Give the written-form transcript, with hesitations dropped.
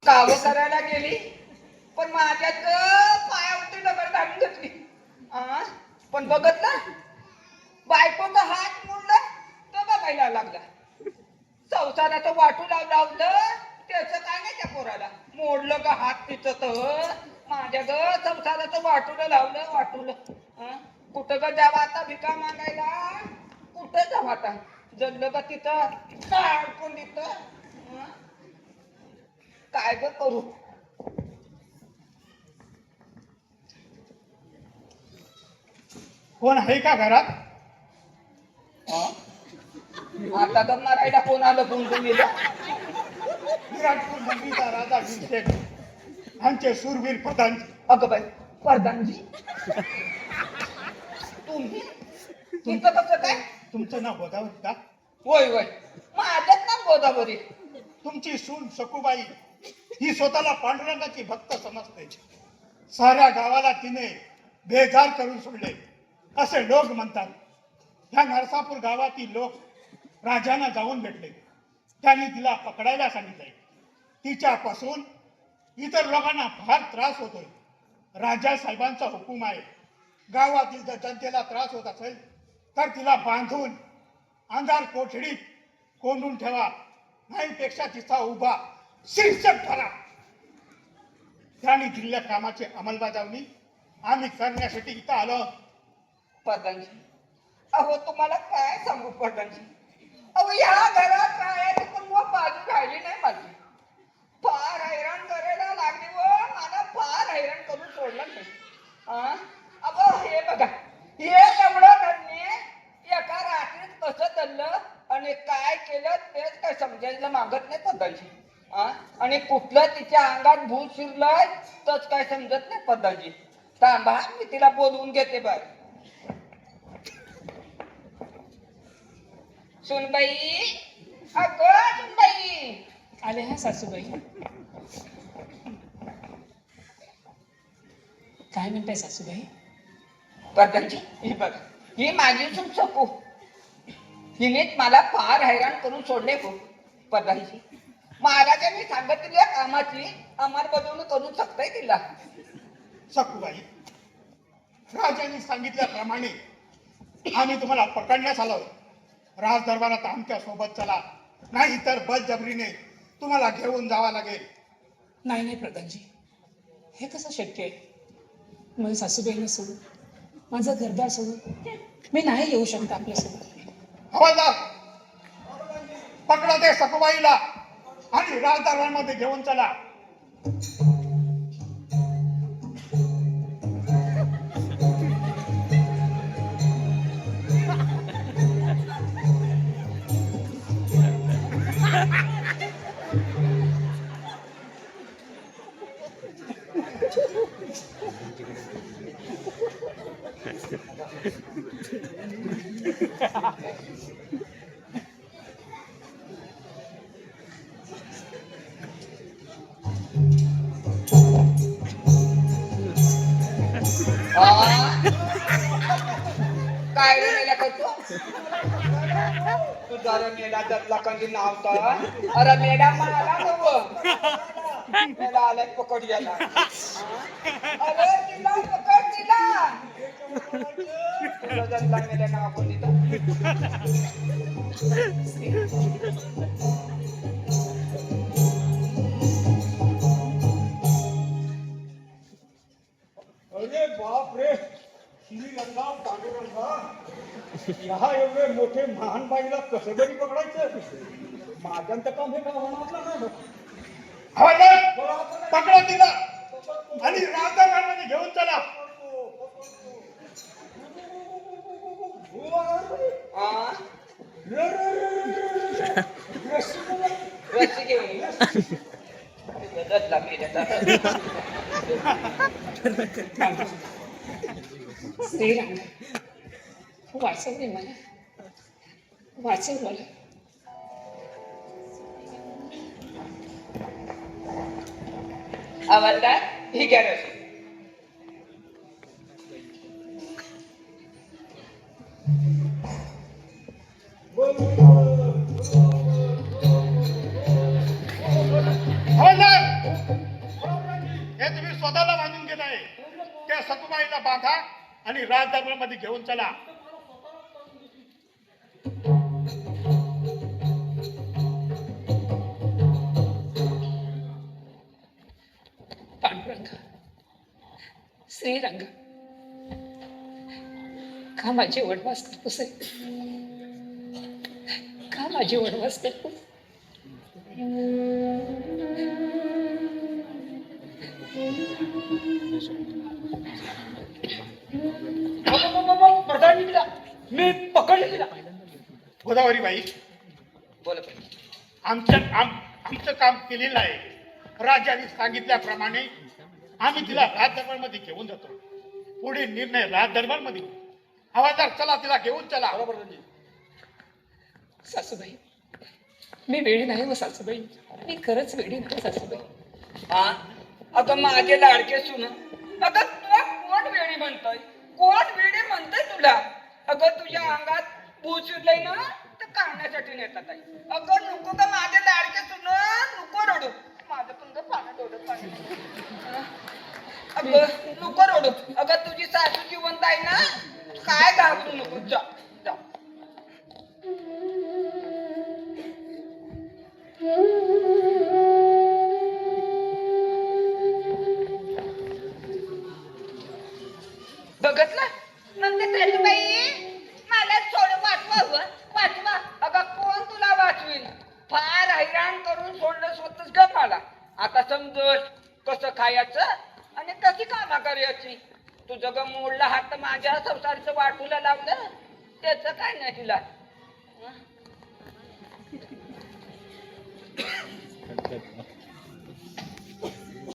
कावं करायला गेली पण माझ्यात पायावरती दगड घालून घेतली. पण बघत ना बायकोचा हात मोडला तर बघायला लागला. संसाराचं वाटू लावलं त्याचं काय नाही त्या पोराला. मोडलं का हात तिचं तर माझ्या ग संसाराचं वाटूला लावलं वाटूला. कुठं ग जावं आता भिका मागायला, कुठं जावं आता. जगलं का तिथं काय अडकून तिथं. काय ग करू. कोण आहे का घरात? आता तर मरायला कोण आलं कोण तुम्ही. विराटपूर मंदिरचा राजा अभिषेक आमचे सूरवीर प्रधान. अगं बाई प्रधानजी तुम्ही तिथं कसं काय? तुमचं नाव गोदावरी का? होय होय माझ्याच ना गोदावरी. तुमची सून सखूबाई ही स्वतःला पांडुरंगाची भक्त समजते. साऱ्या गावाला तिने बेजार करून सोडले असे लोक म्हणतात. ह्या नरसापूर गावातील लोक राजांना जाऊन भेटले. त्यांनी तिला पकडायला सांगितले. तिच्यापासून इतर लोकांना फार त्रास होतोय. राजा साहेबांचा हुकूम आहे गावातील जर जनतेला त्रास होत असेल तर तिला बांधून अंधार कोठडीत कोंडून ठेवा, नाहीपेक्षा तिचा उभा शीर्षक ठरा. त्यांनी दिलेल्या कामाची अंमलबजावणी आम्ही करण्यासाठी इथं आलो. प्रधानजी अहो तुम्हाला काय सांगू प्रधानजी. अहो या घरात राहायची पण मग बाजू राहिली नाही माझी. फार हैराण करायला लागली व मला फार हैराण करून सोडलं नाही. अहो हे बघा हे एवढं धन्य एका रात्रीत कसं धरलं आणि काय केलं तेच काय समजायला मागत नाही प्रधानजी. आणि कुठलं तिच्या अंगात भूत शिरलंय तच काय समजत नाही प्रधानजी. थांबा मी तिला बोलवून घेते बाय. सुनबाई अगं सुनबाई. आले हा सासूबाई. काय म्हणताय सासूबाई? प्रधानजी ही बघ ही माझी सून सकू. हिनेच मला फार हैराण करून सोडले हो प्रधानजी. महाराजांनी सांगितलेल्या कामाची अंमलबजावणी करू शकताय तिला. सखूबाई राजांनी सांगितल्याप्रमाणे आम्ही तुम्हाला पकडण्यास आलो. राज दरबारात आमच्या सोबत चला, नाही तर बळजबरीने तुम्हाला घेऊन जावं लागेल. नाही नाही प्रधानजी, हे कसं शक्य आहे? माझ्या सासूबाईंना सोडून, माझं घरदार सोडून मी नाही येऊ शकत आपल्यासोबत. हवालदार पकडा ते सखूबाईला आणि राज दरबारामध्ये घेऊन चला. काय रे मेला करतो तू जरा मेला जपला कंदी नावता. अरे मेडा मला नव मेला आलाय पकड गेला. अरे तिला पकड तिला. तुला जपला मेला नाव कोण दिलं? अरे बाप रे, श्रीरंगा पांडुरंगा, ह्या एवढे मोठे महान बाईला कसं तरी पकडायचं? माझ्यांचं काम हे काय होणार नाही. पकडा तिला आणि राजदरबारामध्ये घेऊन चला. रस्सी घेऊन श्रीराम वाचव रे मला, वाचव मला. हवालदार ही घ्या रस्सी. हवालदार स्वतःला बांधून गेलाय. त्या सखूबाईला बांधा आणि राजदरबारमध्ये घेऊन चला. पांडुरंगा, श्रीरंगा, का माझी वडवास करतोस रे? का माझी वडवास करतोस? प्रधानजीला मी पकडले तिला. गोदावरी बाई, बोला आमचं काम केलेलं आहे. राजाने सांगितल्याप्रमाणे आम्ही तिला राजदरबारमध्ये घेऊन जातो. पुढे निर्णय राजदरबारमध्ये. हवालदार, चला तिला घेऊन चला. सासूबाई, मी वेळी नाही व सासूबाई, मी खरंच वेळी नाही सासूबाई. हा अगं माझे लाडके सुन, अगं तुला कोण वेडी म्हणतोय? कोण वेडी म्हणतोय तुला? अगं तुझ्या अंगात भूत शिरलंय ना, तर काढण्यासाठी नेतात आहे. अगं नको का माझे लाडके सुन, नको रडू. माझं पण गं पाण्यात ओढत पाणी. अगं नको रडू. अगं तुझी सासू जिवंत आहे ना, काय घाबरू नको. जा जा. बघतला नंतर बाई मला थोडं वाचवा. अगं कोण तुला वाचवील? फार हैराण करून सोडलं स्वतःच ग मला. आता समजत कसं खायचं आणि कशी कामा करायची. तुझं ग मोडला हात माझ्या संसाराचं वाटूला लावलं, त्याच काय नाही तुला.